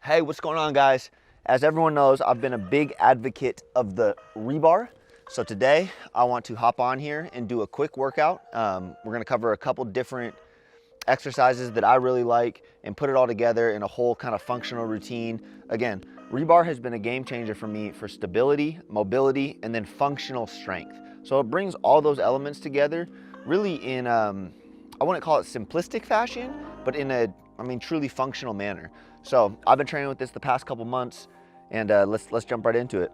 Hey, what's going on, guys? As everyone knows, I've been a big advocate of the rebar. So today I want to hop on here and do a quick workout. We're gonna cover a couple different exercises that I really like and put it all together in a whole kind of functional routine. Again, rebar has been a game changer for me for stability, mobility, and then functional strength. So it brings all those elements together really in, I wouldn't call it simplistic fashion, but in a, truly functional manner. So I've been training with this the past couple months, and let's jump right into it.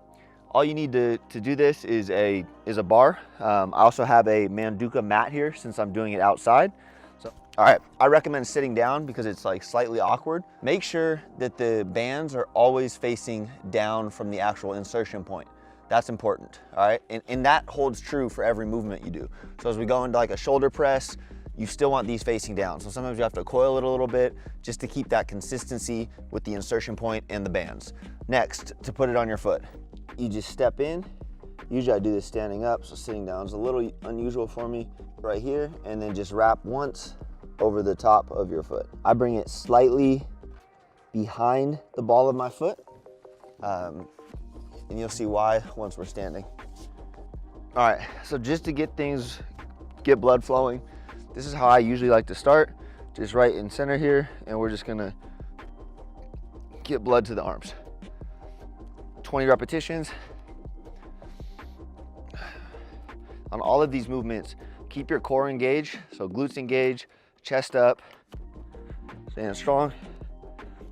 All you need to do this is a bar. I also have a Manduka mat here since I'm doing it outside. So, all right, I recommend sitting down because it's like slightly awkward. Make sure that the bands are always facing down from the actual insertion point. That's important, all right? And that holds true for every movement you do. So as we go into like a shoulder press, you still want these facing down. So sometimes you have to coil it a little bit just to keep that consistency with the insertion point and the bands. Next, to put it on your foot, you just step in. Usually I do this standing up, so sitting down is a little unusual for me right here, and then just wrap once over the top of your foot. I bring it slightly behind the ball of my foot, and you'll see why once we're standing. All right, so just to get blood flowing, this is how I usually like to start, just right in center here, and we're just gonna get blood to the arms. 20 repetitions. On all of these movements, keep your core engaged, so glutes engaged, chest up, staying strong.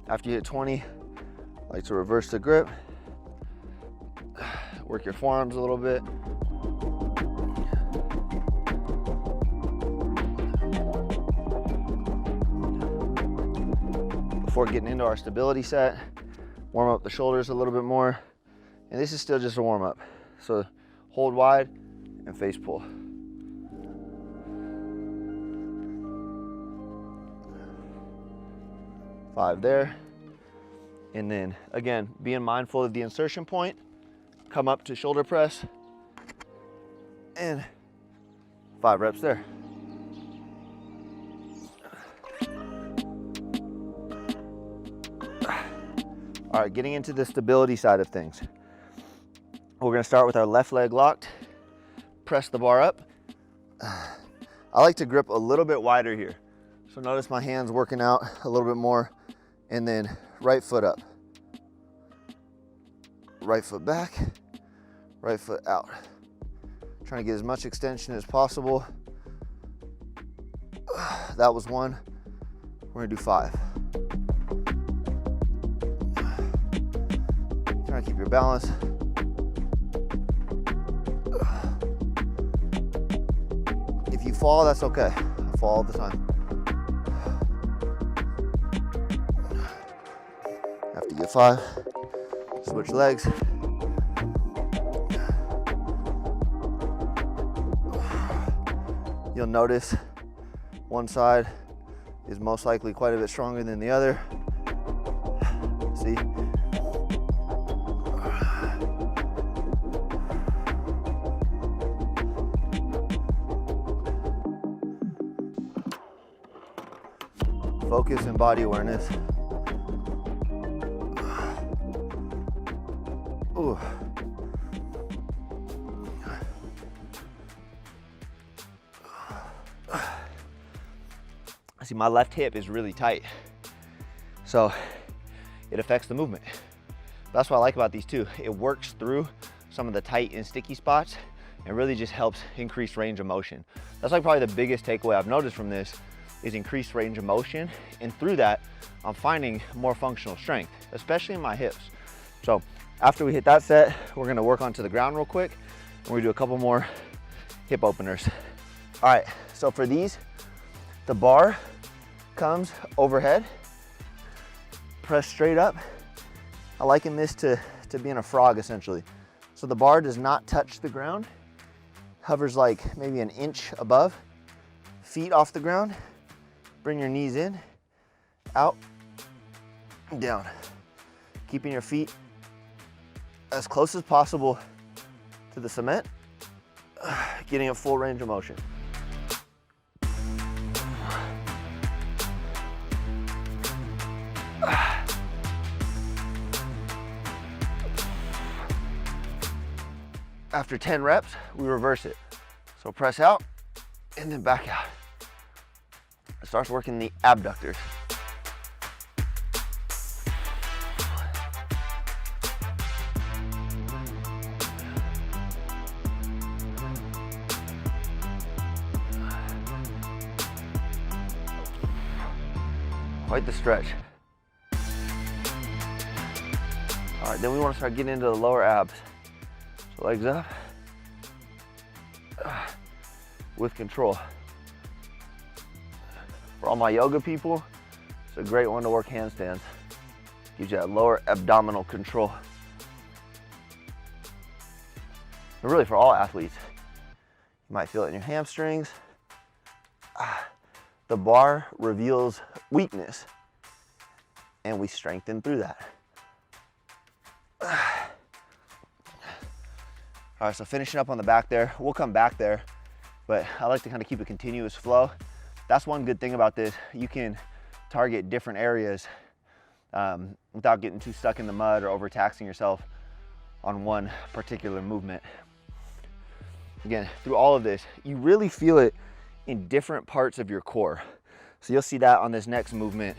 After you hit 20, I like to reverse the grip, work your forearms a little bit. Before getting into our stability set, warm up the shoulders a little bit more. And this is still just a warm up. So hold wide and face pull. Five there. And then again, being mindful of the insertion point, come up to shoulder press, and 5 reps there. All right, getting into the stability side of things. We're gonna start with our left leg locked, press the bar up. I like to grip a little bit wider here. So notice my hands working out a little bit more, and then right foot up. Right foot back, right foot out. Trying to get as much extension as possible. That was 1, we're gonna do 5. Trying to keep your balance. If you fall, that's okay. I fall all the time. After you get 5, switch legs. You'll notice one side is most likely quite a bit stronger than the other. See? Focus and body awareness. Ooh. See, my left hip is really tight, so it affects the movement. That's what I like about these two. It works through some of the tight and sticky spots and really just helps increase range of motion. That's like probably the biggest takeaway I've noticed from this is increased range of motion, and through that I'm finding more functional strength, especially in my hips. So after we hit that set, we're gonna work onto the ground real quick, and we're gonna do a couple more hip openers. All right, so for these, the bar comes overhead, press straight up. I liken this to being a frog essentially. So the bar does not touch the ground, hovers like maybe an inch above, feet off the ground. Bring your knees in, out, and down. Keeping your feet as close as possible to the cement, getting a full range of motion. After 10 reps, we reverse it. So press out and then back out. It starts working the abductors. Quite the stretch. All right, then we want to start getting into the lower abs. So legs up with control. For all my yoga people, it's a great one to work handstands. Gives you that lower abdominal control. And really for all athletes, you might feel it in your hamstrings. The bar reveals weakness, and we strengthen through that. All right, so finishing up on the back there. We'll come back there, but I like to kind of keep a continuous flow. That's one good thing about this. You can target different areas without getting too stuck in the mud or overtaxing yourself on one particular movement. Again, through all of this, you really feel it in different parts of your core. So you'll see that on this next movement.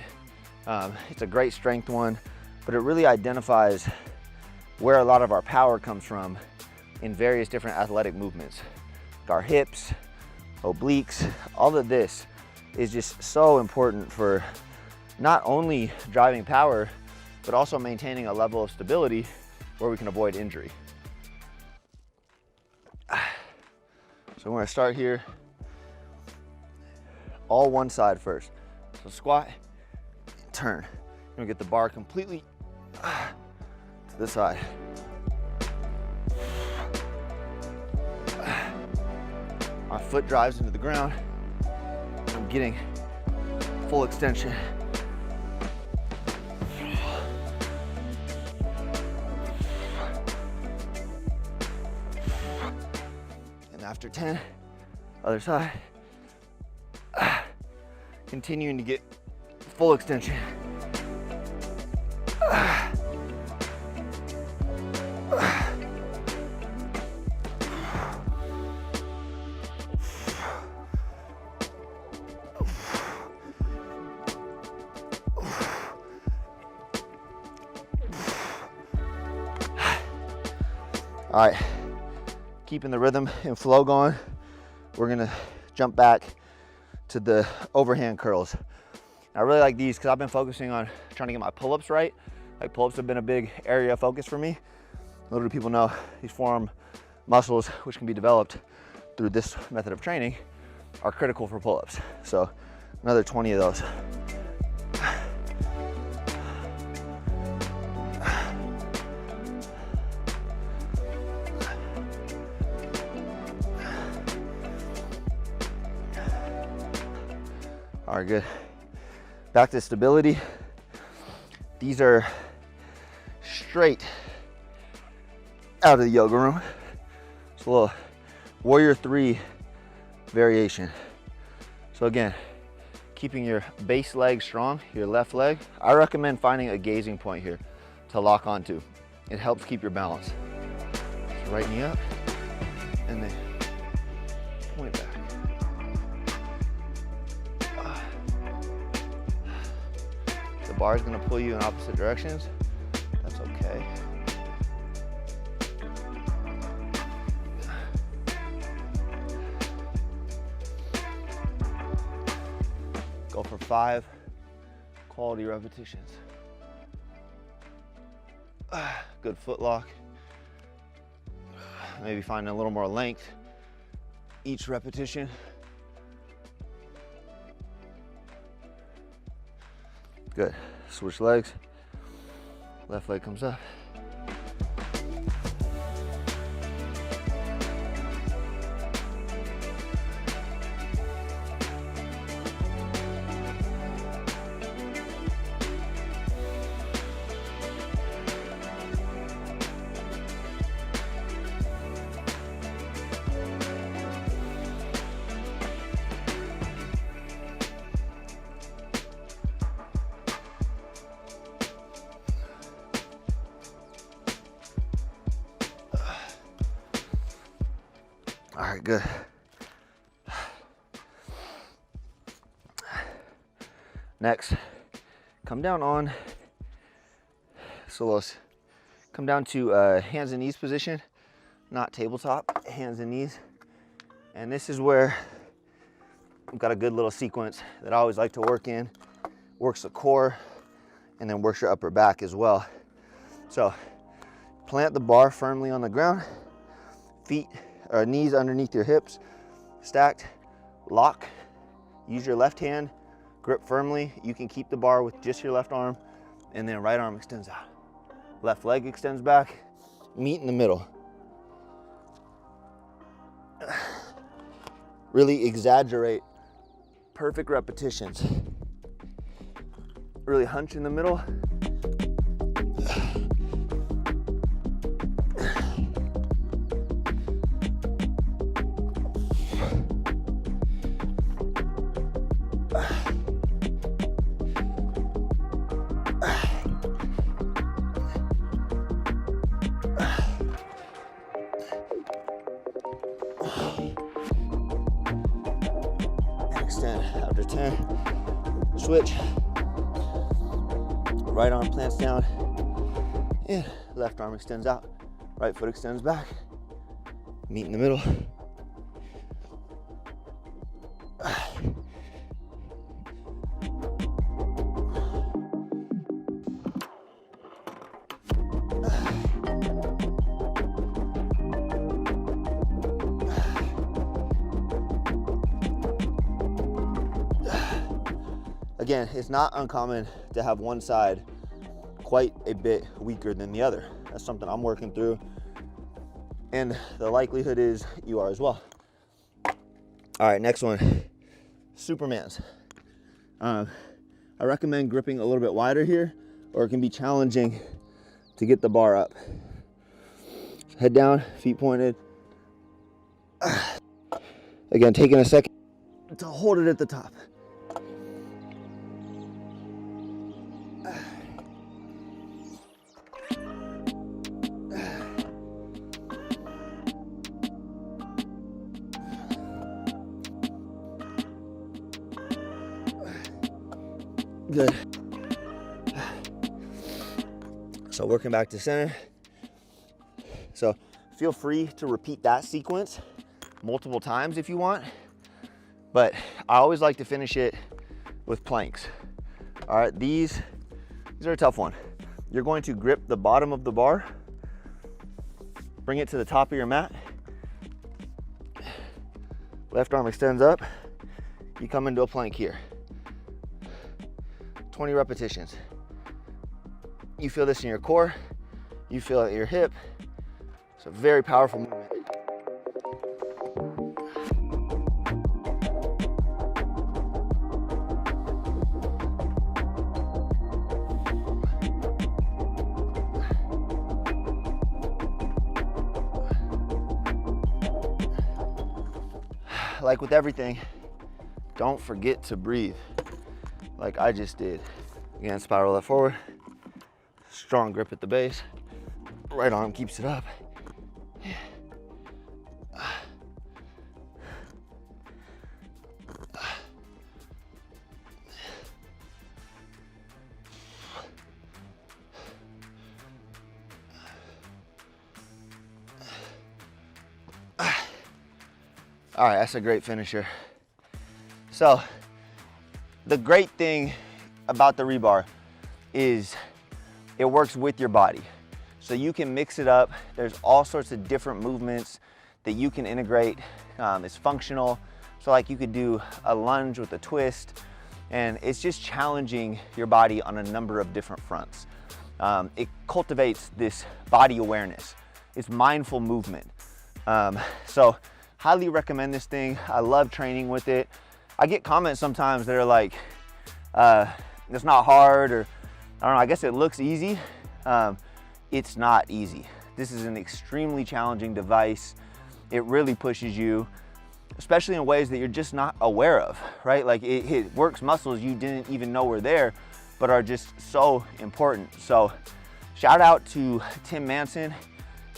It's a great strength one, but it really identifies where a lot of our power comes from in various different athletic movements. Like our hips, obliques, all of this is just so important for not only driving power, but also maintaining a level of stability where we can avoid injury. So we're gonna start here, all one side first. So squat, turn. You're gonna get the bar completely to the side. My foot drives into the ground. I'm getting full extension. And after 10, other side. Continuing to get full extension. All right, keeping the rhythm and flow going, we're gonna jump back to the overhand curls. I really like these because I've been focusing on trying to get my pull-ups right. Like pull-ups have been a big area of focus for me. Little do people know these forearm muscles, which can be developed through this method of training, are critical for pull-ups. So another 20 of those. All right, good. Back to stability. These are straight out of the yoga room. It's a little warrior 3 variation. So again, keeping your base leg strong, your left leg. I recommend finding a gazing point here to lock onto. It helps keep your balance. So right knee up and then point back. The bar is going to pull you in opposite directions. That's okay. Go for 5 quality repetitions. Good foot lock. Maybe find a little more length each repetition. Good. Switch legs. Left leg comes up. All right, good. Next, come down on, come down to hands and knees position, not tabletop, hands and knees. And this is where I've got a good little sequence that I always like to work in. Works the core and then works your upper back as well. So plant the bar firmly on the ground, feet or knees underneath your hips, stacked, lock, use your left hand, grip firmly. You can keep the bar with just your left arm, and then right arm extends out. Left leg extends back, meet in the middle. Really exaggerate, perfect repetitions. Really hunch in the middle. Extend after 10. Switch. Right arm plants down, and left arm extends out. Right foot extends back. Meet in the middle. Again, it's not uncommon to have one side quite a bit weaker than the other. That's something I'm working through, and the likelihood is you are as well. All right, next one, Supermans. I recommend gripping a little bit wider here, or it can be challenging to get the bar up. Head down, feet pointed. Again, taking a second to hold it at the top. Good. So working back to center. So feel free to repeat that sequence multiple times if you want, but I always like to finish it with planks. All right, these are a tough one. You're going to grip the bottom of the bar, bring it to the top of your mat. Left arm extends up. You come into a plank here. 20 repetitions. You feel this in your core, you feel it in your hip. It's a very powerful movement. Like with everything, don't forget to breathe. Like I just did. Again, spiral that forward. Strong grip at the base. Right arm keeps it up. All right, that's a great finisher. So, the great thing about the rebar is it works with your body. So you can mix it up. There's all sorts of different movements that you can integrate. It's functional. So like you could do a lunge with a twist, and it's just challenging your body on a number of different fronts. It cultivates this body awareness. It's mindful movement. So highly recommend this thing. I love training with it. I get comments sometimes that are like, it's not hard, or I don't know, I guess it looks easy. It's not easy. This is an extremely challenging device. It really pushes you, especially in ways that you're just not aware of, right? Like it works muscles you didn't even know were there, but are just so important. So shout out to Tim Manson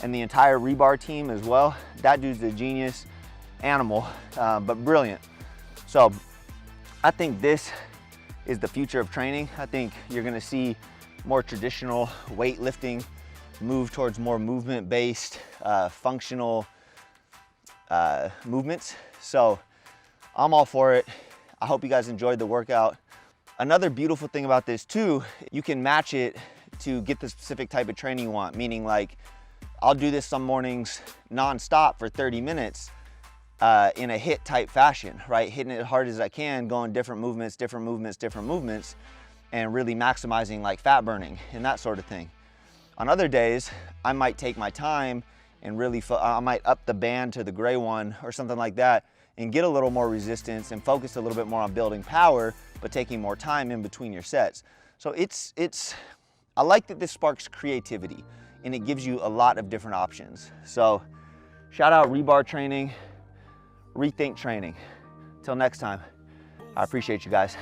and the entire R3BAR team as well. That dude's a genius. animal, but brilliant. So I think this is the future of training. I think you're gonna see more traditional weightlifting move towards more movement-based, functional movements. So I'm all for it. I hope you guys enjoyed the workout. Another beautiful thing about this too, you can match it to get the specific type of training you want, meaning like I'll do this some mornings non-stop for 30 minutes in a HIIT type fashion, right? Hitting it as hard as I can, going different movements, and really maximizing like fat burning and that sort of thing. On other days, I might take my time and really, I might up the band to the gray one or something like that and get a little more resistance and focus a little bit more on building power, but taking more time in between your sets. So I like that this sparks creativity and it gives you a lot of different options. So shout out R3BAR training, rethink training. Till next time, I appreciate you guys.